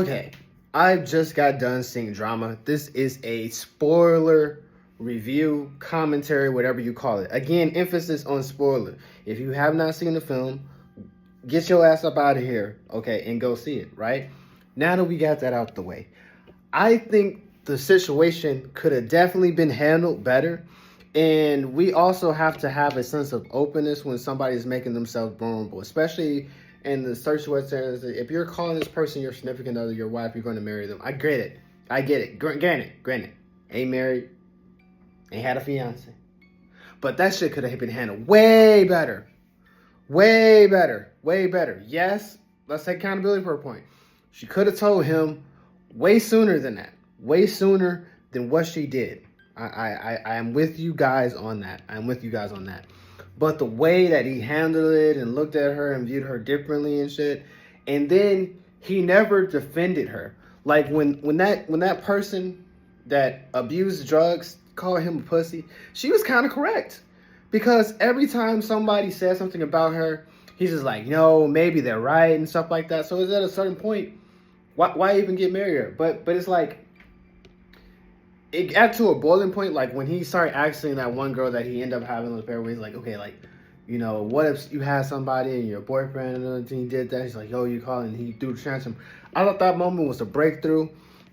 Okay, I just got done seeing drama. This is a spoiler review, commentary, whatever you call it. Again, emphasis on spoiler. If you have not seen the film, get your ass up out of here, okay, and go see it, right? Now that we got that out the way, I think the situation could have definitely been handled better. And we also have to have a sense of openness when somebody's making themselves vulnerable, especially in the situation. If you're calling this person your significant other, your wife, you're going to marry them. I get it. I get it. Granted. Ain't married. Ain't had a fiance. But that shit could have been handled way better. Way better. Way better. Yes, let's take accountability for a point. She could have told him way sooner than that. Way sooner than what she did. I am with you guys on that. I'm with you guys on that. But the way that he handled it and looked at her and viewed her differently and shit, and then he never defended her. Like when that person that abused drugs called him a pussy, she was kind of correct. Because every time somebody said something about her, he's just like, no, maybe they're right and stuff like that. So it's at a certain point, why even get married her? But it's like, it got to a boiling point, like when he started asking that one girl that he ended up having an affair with. He's like, okay, like, you know, what if you had somebody and your boyfriend and he did that? He's like, yo, you call, and he threw the transom. I thought that moment was a breakthrough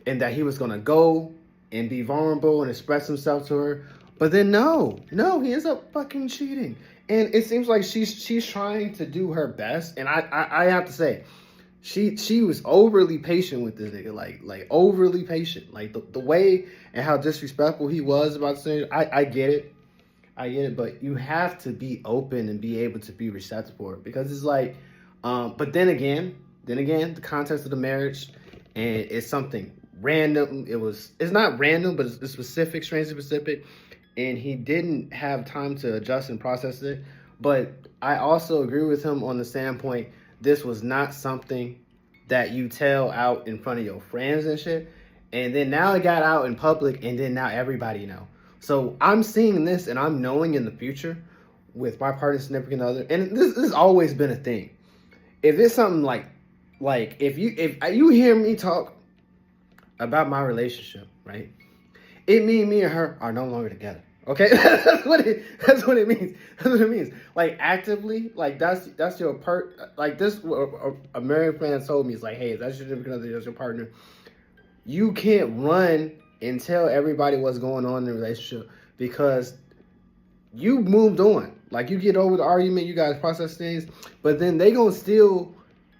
and that he was gonna go and be vulnerable and express himself to her. But then no, he ends up fucking cheating. And it seems like she's trying to do her best. And I have to say, she was overly patient with this nigga, like overly patient. Like the way and how disrespectful he was about saying, I get it, but you have to be open and be able to be receptive for it, because it's like, but then again, the context of the marriage, and it's something random. It's not random, but it's specific, strangely specific, and he didn't have time to adjust and process it. But I also agree with him on the standpoint, this was not something that you tell out in front of your friends and shit. And then now it got out in public, and then now everybody know. So I'm seeing this, and I'm knowing in the future with my partner, significant other, and this has always been a thing. If it's something like if you hear me talk about my relationship, right? It means me and her are no longer together. Okay, that's what it means. That's what it means. Like actively, like that's your like this. A married friend told me, it's like, hey, that's your significant other, that's your partner. You can't run and tell everybody what's going on in the relationship, because you moved on. Like, you get over the argument, you guys process things, but then they gonna still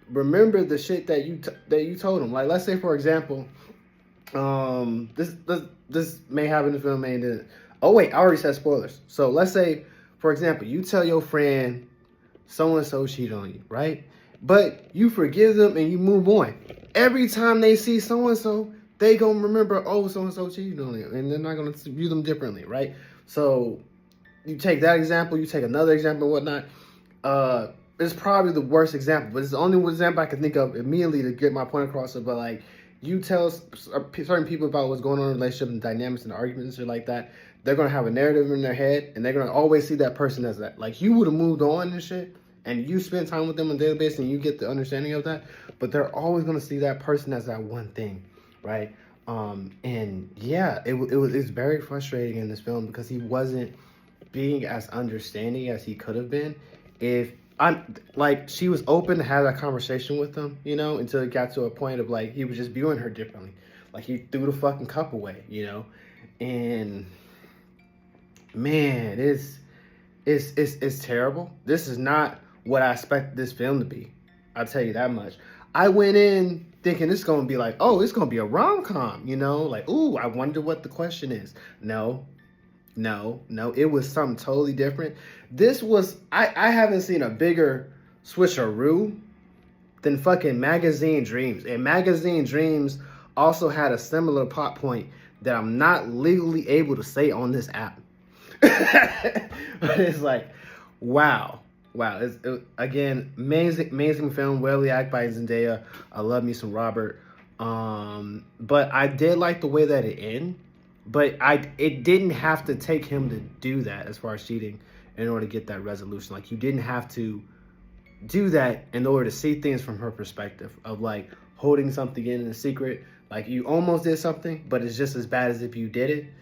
remember the shit that you told them. Like, let's say for example, this may happen in the film, may didn't. Oh wait, I already said spoilers. So let's say, for example, you tell your friend so-and-so cheated on you, right? But you forgive them and you move on. Every time they see so-and-so, they gonna remember, oh, so-and-so cheated on you, and they're not gonna view them differently, right? So you take that example, you take another example and whatnot. It's probably the worst example, but it's the only example I can think of immediately to get my point across. But like, you tell certain people about what's going on in a relationship and dynamics and arguments and shit like that, they're going to have a narrative in their head, and they're going to always see that person as that. Like, you would have moved on and shit, and you spend time with them on a daily basis, and you get the understanding of that, but they're always going to see that person as that one thing, right? And yeah, it's very frustrating in this film, because he wasn't being as understanding as he could have been. If she was open to have that conversation with him, you know, until it got to a point of like, he was just viewing her differently. Like, he threw the fucking cup away, you know, and man, it's terrible. This is not what I expected this film to be. I'll tell you that much. I went in thinking it's going to be like, oh, it's going to be a rom-com, you know, like, ooh, I wonder what the question is. No, it was something totally different. This was, I haven't seen a bigger switcheroo than fucking Magazine Dreams. And Magazine Dreams also had a similar plot point that I'm not legally able to say on this app. But it's like, wow. Again, amazing film, well act by Zendaya. I love me some Robert. But I did like the way that it ended. But it didn't have to take him to do that as far as cheating in order to get that resolution. Like, you didn't have to do that in order to see things from her perspective of like, holding something in a secret. Like you almost did something, but it's just as bad as if you did it.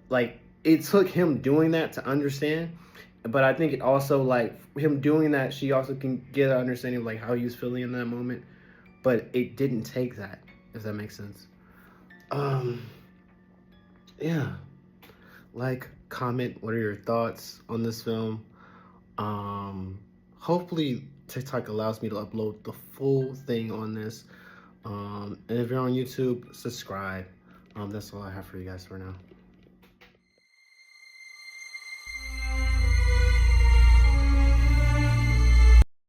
Like it took him doing that to understand. But I think it also, like, him doing that, she also can get an understanding of like how he was feeling in that moment. But it didn't take that, if that makes sense. Yeah. Like, comment, what are your thoughts on this film? Hopefully TikTok allows me to upload the full thing on this. And if you're on YouTube, subscribe. That's all I have for you guys for now.